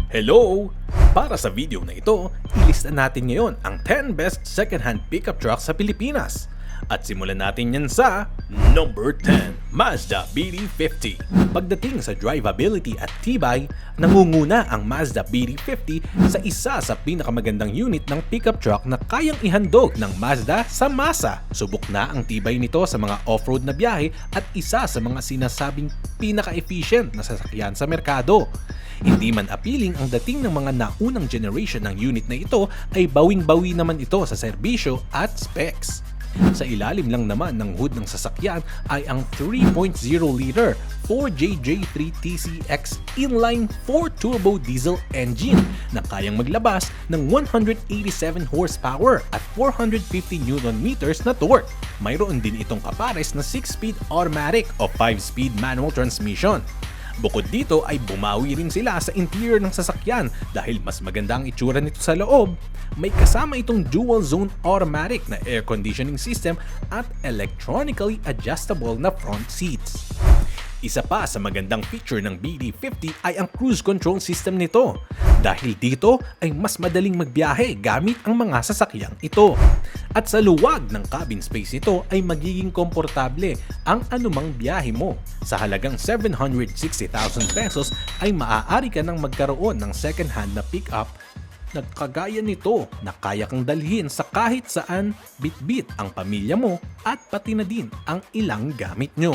Hello! Para sa video na ito, ilista natin ngayon ang 10 best second-hand pickup trucks sa Pilipinas. At simulan natin yan sa number 10, MAZDA BD50. Pagdating sa drivability at tibay, nangunguna ang MAZDA BD50 sa isa sa pinakamagandang unit ng pickup truck na kayang ihandog ng Mazda sa masa. Subok na ang tibay nito sa mga off-road na biyahe at isa sa mga sinasabing pinaka-efficient na sasakyan sa merkado. Hindi man appealing ang dating ng mga naunang generation ng unit na ito, ay bawing-bawi naman ito sa serbisyo at specs. Sa ilalim lang naman ng hood ng sasakyan ay ang 3.0-liter 4JJ3TCX inline 4-turbo diesel engine na kayang maglabas ng 187 horsepower at 450 Nm na torque. Mayroon din itong kapares na 6-speed automatic o 5-speed manual transmission. Bukod dito ay bumawi rin sila sa interior ng sasakyan dahil mas maganda ang itsura nito sa loob. May kasama itong dual zone automatic na air conditioning system at electronically adjustable na front seats. Isa pa sa magandang feature ng BD50 ay ang cruise control system nito. Dahil dito ay mas madaling magbiyahe gamit ang mga sasakyang ito. At sa luwag ng cabin space nito ay magiging komportable ang anumang biyahe mo. Sa halagang 760,000 pesos ay maaari ka nang magkaroon ng second hand na pickup na kagaya nito na kaya kang dalhin sa kahit saan, bitbit ang pamilya mo at pati na din ang ilang gamit nyo.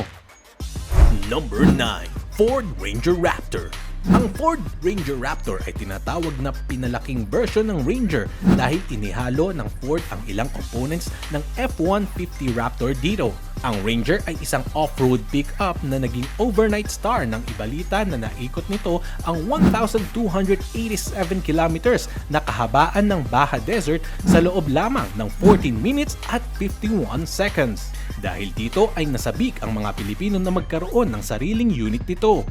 Number 9, Ford Ranger Raptor. Ang Ford Ranger Raptor ay tinatawag na pinalaking version ng Ranger dahil inihalo ng Ford ang ilang components ng F-150 Raptor dito. Ang Ranger ay isang off-road pickup na naging overnight star ng ibalita na naikot nito ang 1,287 kilometers na kahabaan ng Baja Desert sa loob lamang ng 14 minutes at 51 seconds. Dahil dito ay nasabik ang mga Pilipino na magkaroon ng sariling unit nito.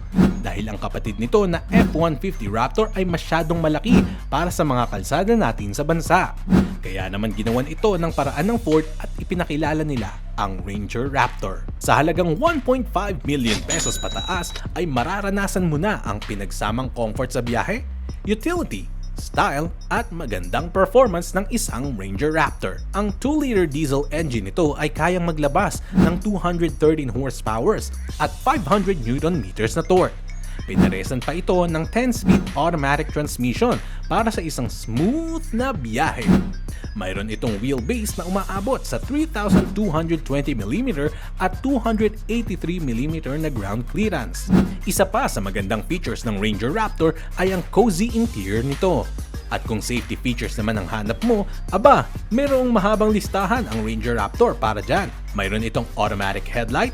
Dahil ang kapatid nito na F-150 Raptor ay masyadong malaki para sa mga kalsada natin sa bansa. Kaya naman ginawan ito ng paraan ng Ford at ipinakilala nila ang Ranger Raptor. Sa halagang 1.5 million pesos pataas ay mararanasan mo na ang pinagsamang comfort sa biyahe, utility, style at magandang performance ng isang Ranger Raptor. Ang 2-liter diesel engine nito ay kayang maglabas ng 213 horsepower at 500 Nm na torque. Pinaresan pa ito ng 10-speed automatic transmission para sa isang smooth na biyahe. Mayroon itong wheelbase na umaabot sa 3,220mm at 283mm na ground clearance. Isa pa sa magandang features ng Ranger Raptor ay ang cozy interior nito. At kung safety features naman ang hanap mo, aba, mayroong mahabang listahan ang Ranger Raptor para dyan. Mayroon itong automatic headlight,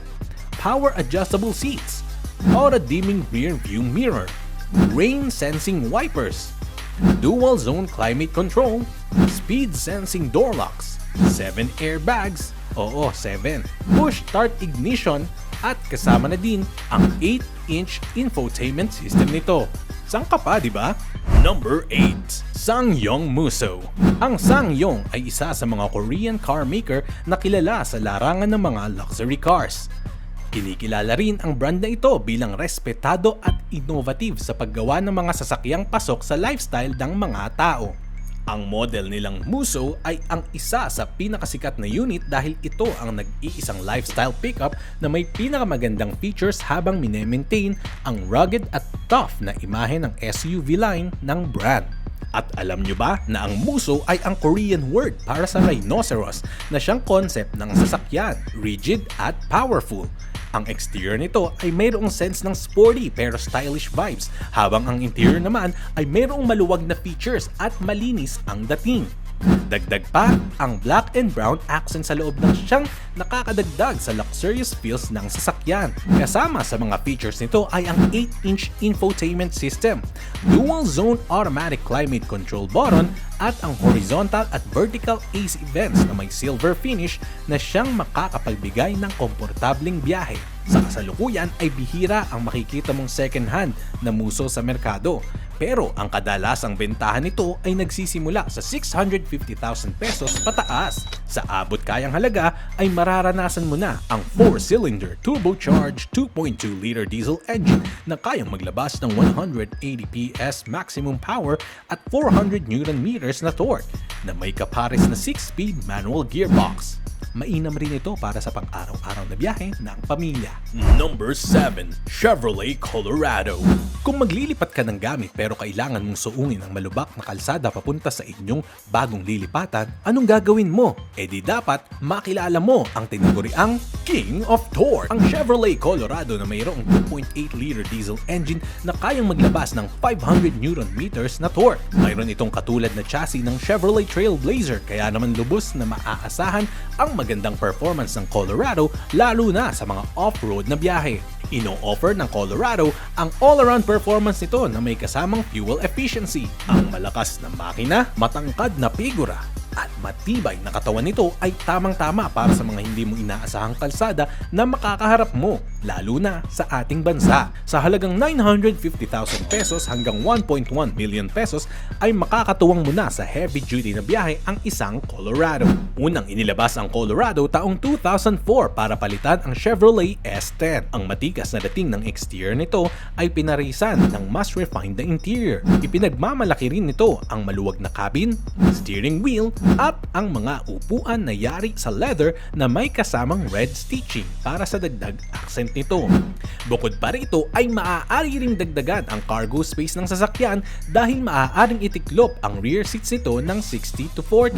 power adjustable seats, auto-dimming rear view mirror, rain sensing wipers, dual zone climate control, speed sensing door locks, 7 airbags, 7, push start ignition at kasama na din ang 8-inch infotainment system nito. Sangka pa, di ba? Number 8, SsangYong Musso. Ang SsangYong ay isa sa mga Korean car maker na kilala sa larangan ng mga luxury cars. Kinikilala rin ang brand na ito bilang respetado at innovative sa paggawa ng mga sasakyang pasok sa lifestyle ng mga tao. Ang model nilang Musso ay ang isa sa pinakasikat na unit dahil ito ang nag-iisang lifestyle pickup na may pinakamagandang features habang mine-maintain ang rugged at tough na imahe ng SUV line ng brand. At alam nyo ba na ang Musso ay ang Korean word para sa rhinoceros na siyang concept ng sasakyan, rigid at powerful. Ang exterior nito ay mayroong sense ng sporty pero stylish vibes, habang ang interior naman ay mayroong maluwag na features at malinis ang dating. Dagdag pa ang black and brown accent sa loob ng siyang nakakadagdag sa luxurious feels ng sasakyan. Kasama sa mga features nito ay ang 8-inch infotainment system, dual zone automatic climate control button at ang horizontal at vertical AC vents na may silver finish na siyang makakapagbigay ng komportableng biyahe. Sa kasalukuyan ay bihira ang makikita mong second hand na Musso sa merkado. Pero ang kadalasang bentahan nito ay nagsisimula sa 650,000 pesos pataas. Sa abot kayang halaga ay mararanasan mo na ang 4-cylinder turbocharged 2.2-liter diesel engine na kayang maglabas ng 180 PS maximum power at 400 Nm na torque na may kapares na 6-speed manual gearbox. Mainam rin ito para sa pang-araw-araw na biyahe ng pamilya. Number 7. Chevrolet Colorado. Kung maglilipat ka ng gamit pero kailangan mong suungin ang malubak na kalsada papunta sa inyong bagong lilipatan, anong gagawin mo? E di dapat makilala mo ang tinaguriang King of Torque. Ang Chevrolet Colorado na mayroong 2.8-liter diesel engine na kayang maglabas ng 500 Nm na torque. Mayroon itong katulad na chassis ng Chevrolet Trailblazer kaya naman lubos na maaasahan ang magandang performance ng Colorado lalo na sa mga off-road na biyahe. Ino-offer ng Colorado ang all-around performance nito na may kasamang fuel efficiency. Ang malakas na makina, matangkad na figura, at matibay na katawan nito ay tamang-tama para sa mga hindi mo inaasahang kalsada na makakaharap mo, lalo na sa ating bansa. Sa halagang 950,000 pesos hanggang 1.1 million pesos ay makakatuwang mo na sa heavy-duty na biyahe ang isang Colorado. Unang inilabas ang Colorado taong 2004 para palitan ang Chevrolet S10. Ang matikas na dating ng exterior nito ay pinarisan ng mas refined na interior. Ipinagmamalaki rin nito ang maluwag na cabin, steering wheel, at ang mga upuan na yari sa leather na may kasamang red stitching para sa dagdag accent nito. Bukod pa rito ay maaari ring dagdagan ang cargo space ng sasakyan dahil maaaring itiklop ang rear seats nito ng 60 to 40.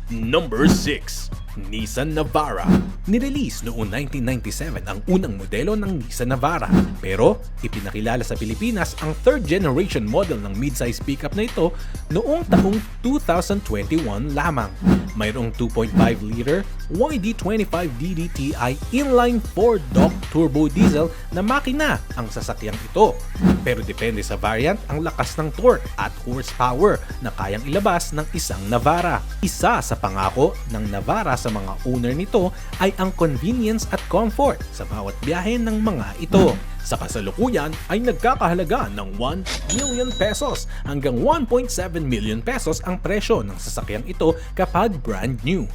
Number 6. Nissan Navara. Nirelease noong 1997 ang unang modelo ng Nissan Navara, pero ipinakilala sa Pilipinas ang third generation model ng mid-size pickup na ito noong taong 2021 lamang. Mayroong 2.5-liter YD25DDTi inline 4-dock turbo diesel na makina ang sasakyang ito. Pero depende sa variant ang lakas ng torque at horsepower na kayang ilabas ng isang Navara. Isa sa pangako ng Navara sa mga owner nito ay ang convenience at comfort sa bawat biyahe ng mga ito. Sa kasalukuyan ay nagkakahalaga ng 1 million pesos hanggang 1.7 million pesos ang presyo ng sasakyang ito kapag brand new.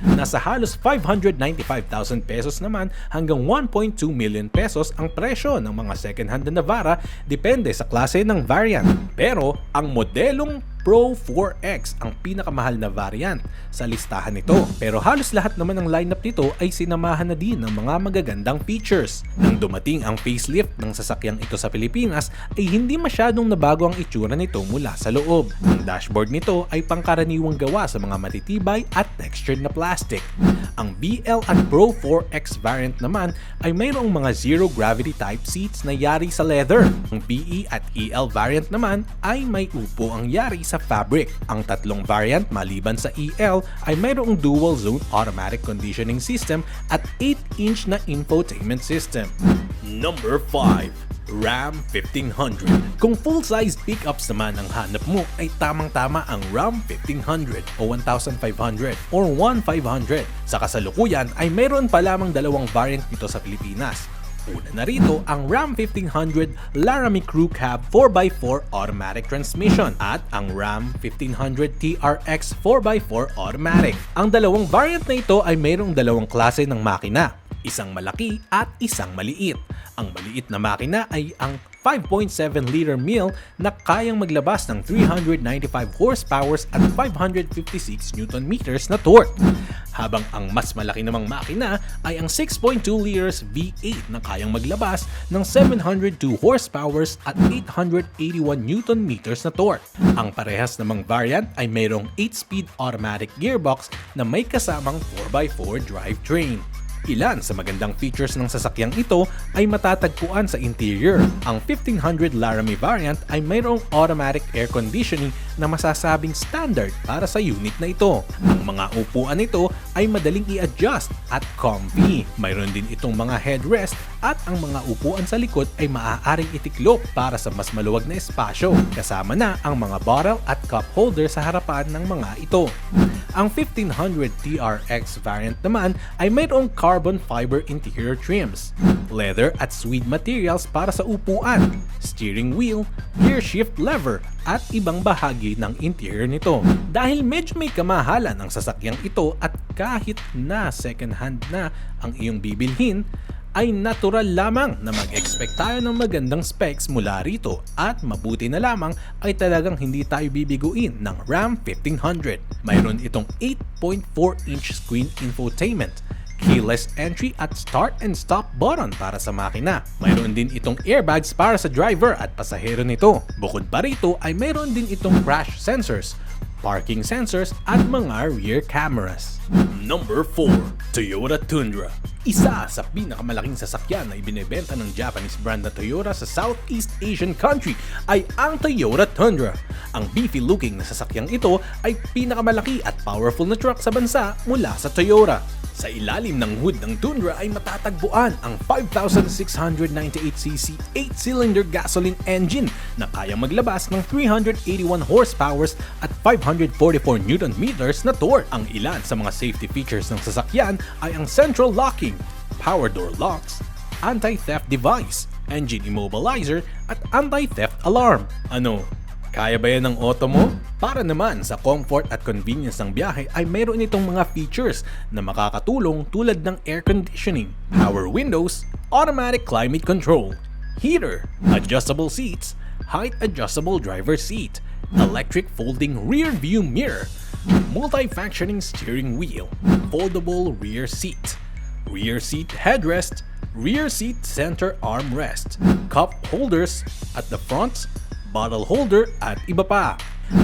Nasa halos 595,000 pesos naman hanggang 1.2 million pesos ang presyo ng mga second-hand na Navara depende sa klase ng variant. Pero ang modelong Pro 4X ang pinakamahal na variant sa listahan nito. Pero halos lahat naman ng lineup nito ay sinamahan na din ng mga magagandang features. Nang dumating ang facelift ng sasakyang ito sa Pilipinas ay hindi masyadong nabago ang itsura nito mula sa loob. Ang dashboard nito ay pangkaraniwang gawa sa mga matitibay at textured na plastic. Ang BL at Pro 4X variant naman ay mayroong mga zero gravity type seats na yari sa leather. Ang BE at EL variant naman ay may upo ang yari sa fabric. Ang tatlong variant maliban sa EL ay mayroong dual zone automatic conditioning system at 8-inch na infotainment system. Number 5. Ram 1500. Kung full-size pickups naman ang hanap mo ay tamang-tama ang Ram 1500 o 1500 or 1500. Sa kasalukuyan ay mayroon pa lamang dalawang variant nito sa Pilipinas. Una na rito ang Ram 1500 Laramie Crew Cab 4x4 automatic transmission at ang Ram 1500 TRX 4x4 automatic. Ang dalawang variant na ito ay mayroong dalawang klase ng makina, isang malaki at isang maliit. Ang maliit na makina ay ang 5.7-liter mill na kayang maglabas ng 395 horsepower at 556 Nm na torque. Habang ang mas malaki namang makina ay ang 6.2 liters V8 na kayang maglabas ng 702 horsepower at 881 Nm na torque. Ang parehas namang variant ay mayroong 8-speed automatic gearbox na may kasamang 4x4 drivetrain. Ilan sa magandang features ng sasakyang ito ay matatagpuan sa interior. Ang 1500 Laramie variant ay mayroong automatic air conditioning na masasabing standard para sa unit na ito. Ang mga upuan nito ay madaling i-adjust at comfy. Mayroon din itong mga headrest at ang mga upuan sa likod ay maaaring itiklop para sa mas maluwag na espasyo. Kasama na ang mga bottle at cup holder sa harapan ng mga ito. Ang 1500 TRX variant naman ay mayroong carbon fiber interior trims, leather at suede materials para sa upuan, steering wheel, gear shift lever, at ibang bahagi ng interior nito. Dahil medyo may kamahalan ang sasakyang ito at kahit na second hand na ang iyong bibilhin, ay natural lamang na mag-expect tayo ng magandang specs mula rito at mabuti na lamang ay talagang hindi tayo bibiguin ng Ram 1500. Mayroon itong 8.4-inch screen infotainment, keyless entry at start and stop button para sa makina. Mayroon din itong airbags para sa driver at pasahero nito. Bukod pa rito ay mayroon din itong crash sensors, parking sensors at mga rear cameras. Number 4. Toyota Tundra. Isa sa pinakamalaking sasakyan na ibinebenta ng Japanese brand na Toyota sa Southeast Asian country ay ang Toyota Tundra. Ang beefy looking na sasakyang ito ay pinakamalaki at powerful na truck sa bansa mula sa Toyota. Sa ilalim ng hood ng Tundra ay matatagpuan ang 5,698cc 8-cylinder gasoline engine na kayang maglabas ng 381 horsepower at 544 Nm na torque. Ang ilan sa mga safety features ng sasakyan ay ang central locking, power door locks, anti-theft device, engine immobilizer at anti-theft alarm. Ano? Kaya ba yan ng auto mo? Para naman sa comfort at convenience ng biyahe ay mayroon itong mga features na makakatulong tulad ng air conditioning, power windows, automatic climate control, heater, adjustable seats, height adjustable driver seat, electric folding rear view mirror, multi-functioning steering wheel, foldable rear seat headrest, rear seat center armrest, cup holders at the front, bottle holder at iba pa.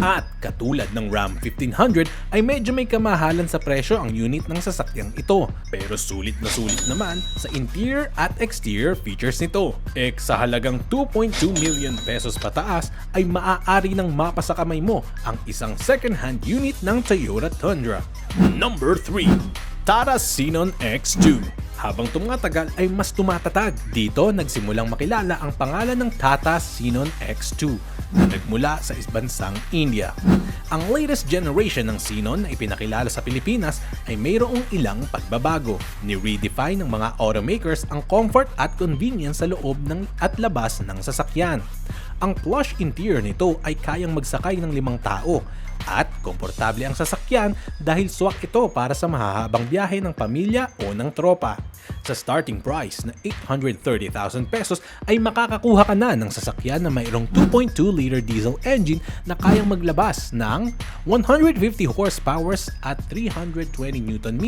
At katulad ng Ram 1500 ay medyo may kamahalan sa presyo ang unit ng sasakyang ito. Pero sulit na sulit naman sa interior at exterior features nito. Sa halagang 2.2 million pesos pataas ay maaari nang mapasa kamay mo ang isang second-hand unit ng Toyota Tundra. Number 3. Tata Xenon X2. Habang tumatagal ay mas tumatatag. Dito nagsimulang makilala ang pangalan ng Tata Xenon X2 na nagmula sa bansang India. Ang latest generation ng Xenon na ipinakilala sa Pilipinas ay mayroong ilang pagbabago. Ni-redefine ng mga automakers ang comfort at convenience sa loob at labas ng sasakyan. Ang plush interior nito ay kayang magsakay ng 5 tao at komportable ang sasakyan dahil swak ito para sa mahahabang biyahe ng pamilya o ng tropa. Sa starting price na 830,000 pesos ay makakakuha ka na ng sasakyan na mayroong 2.2-liter diesel engine na kayang maglabas ng 150 horsepower at 320 Nm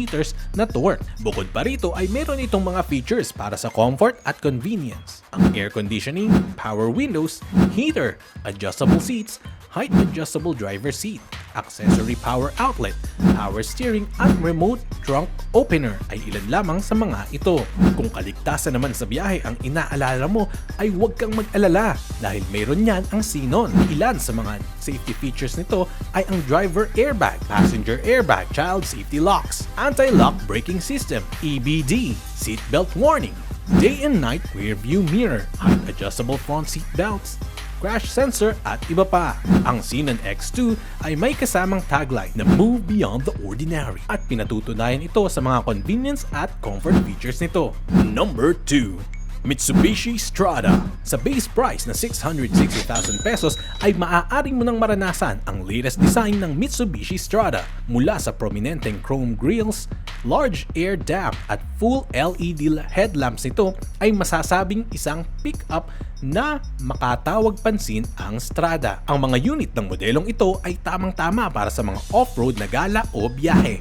na torque. Bukod pa rito ay meron itong mga features para sa comfort at convenience. Ang air conditioning, power windows, heater, adjustable seats, height adjustable driver seat, accessory power outlet, power steering at remote trunk opener ay ilan lamang sa mga ito. Kung kaligtasan naman sa biyahe ang inaalala mo ay huwag kang mag-alala dahil mayroon yan ang Xenon. Ilan sa mga safety features nito ay ang driver airbag, passenger airbag, child safety locks, anti-lock braking system, EBD, seat belt warning, day and night rear view mirror, height adjustable front seat belts, crash sensor at iba pa. Ang Xenon X2 ay may kasamang tagline na Move Beyond the Ordinary at pinatutunayan ito sa mga convenience at comfort features nito. Number 2. Mitsubishi Strada. Sa base price na 660,000 pesos ay maaaring mo nang maranasan ang latest design ng Mitsubishi Strada mula sa prominenteng chrome grills, large air dam at full LED headlamps nito ay masasabing isang pick-up na makatawag pansin ang Strada. Ang mga unit ng modelong ito ay tamang-tama para sa mga off-road na gala o biyahe.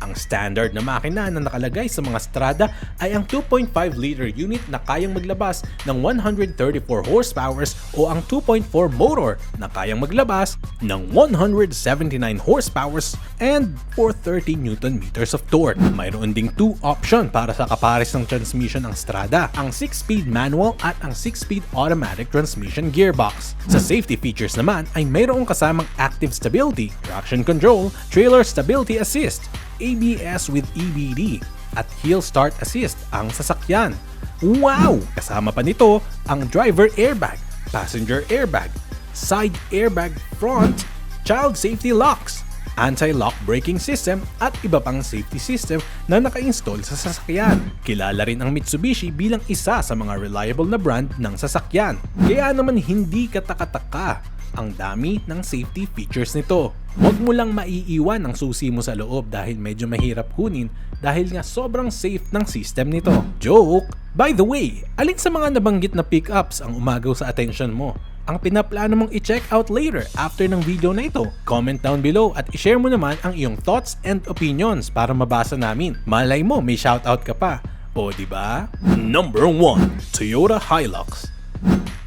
Ang standard na makina na nakalagay sa mga Strada ay ang 2.5-liter unit na kayang maglabas ng 134 horsepower o ang 2.4 motor na kayang maglabas ng 179 horsepower and 430 Nm of torque. Mayroon ding 2 option para sa kapares ng transmission ng Strada, ang 6-speed manual at ang 6-speed automatic transmission gearbox. Sa safety features naman ay mayroong kasamang active stability, traction control, trailer stability assist, ABS with EBD at hill start assist ang sasakyan. Wow! Kasama pa nito ang driver airbag, passenger airbag, side airbag front, child safety locks, anti-lock braking system at iba pang safety system na naka-install sa sasakyan. Kilala rin ang Mitsubishi bilang isa sa mga reliable na brand ng sasakyan. Kaya naman hindi katakataka ang dami ng safety features nito. Huwag mo lang maiiwan ang susi mo sa loob dahil medyo mahirap kunin dahil nga sobrang safe ng system nito. Joke! By the way, alin sa mga nabanggit na pickups ang umagaw sa attention mo? Ang pinaplano mong i-check out later after ng video na ito? Comment down below at i-share mo naman ang iyong thoughts and opinions para mabasa namin. Malay mo may shoutout ka pa. O diba? Number 1. Toyota Hilux.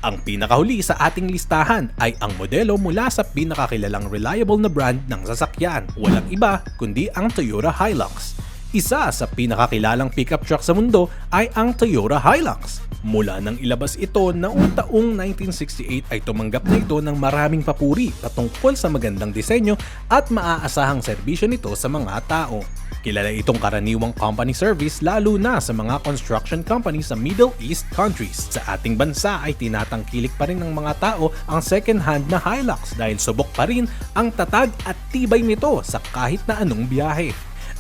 Ang pinakahuli sa ating listahan ay ang modelo mula sa pinakakilalang reliable na brand ng sasakyan. Walang iba kundi ang Toyota Hilux. Isa sa pinakakilalang pickup truck sa mundo ay ang Toyota Hilux. Mula nang ilabas ito noong taong 1968 ay tumanggap na ito ng maraming papuri patungkol sa magandang disenyo at maaasahang serbisyo nito sa mga tao. Kilala itong karaniwang company service lalo na sa mga construction company sa Middle East countries. Sa ating bansa ay tinatangkilik pa rin ng mga tao ang second-hand na Hilux dahil subok pa rin ang tatag at tibay nito sa kahit na anong biyahe.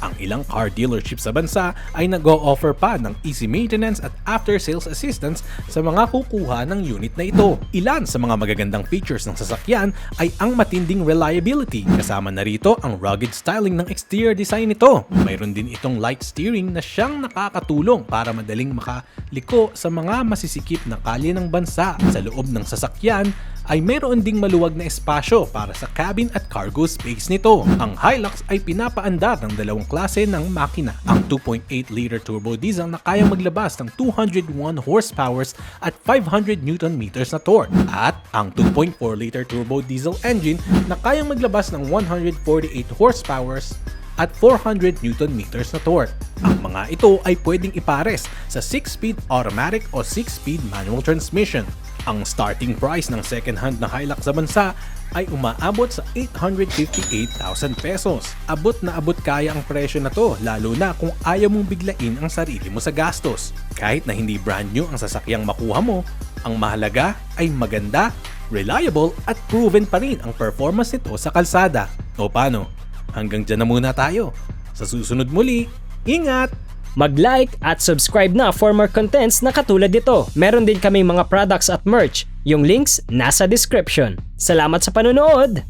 Ang ilang car dealership sa bansa ay nag-o-offer pa ng easy maintenance at after-sales assistance sa mga kukuha ng unit na ito. Ilan sa mga magagandang features ng sasakyan ay ang matinding reliability. Kasama na rito ang rugged styling ng exterior design nito. Mayroon din itong light steering na siyang nakakatulong para madaling makaliko sa mga masisikip na kalye ng bansa. Sa loob ng sasakyan ay mayroon ding maluwag na espasyo para sa cabin at cargo space nito. Ang Hilux ay pinapaandar ng dalawang klase ng makina. Ang 2.8-liter turbo diesel na kayang maglabas ng 201 horsepower at 500 Nm na torque. At ang 2.4-liter turbo diesel engine na kayang maglabas ng 148 horsepower at 400 Nm na torque. Ang mga ito ay pwedeng ipares sa 6-speed automatic o 6-speed manual transmission. Ang starting price ng second-hand na Hilux sa bansa ay umaabot sa 858,000 pesos. Abot na abot kaya ang presyo na to lalo na kung ayaw mong biglain ang sarili mo sa gastos. Kahit na hindi brand new ang sasakyang makuha mo, ang mahalaga ay maganda, reliable at proven pa rin ang performance nito sa kalsada. O paano? Hanggang dyan na muna tayo. Sa susunod muli, ingat! Mag-like at subscribe na for more contents na katulad nito. Meron din kaming mga products at merch. Yung links nasa description. Salamat sa panonood!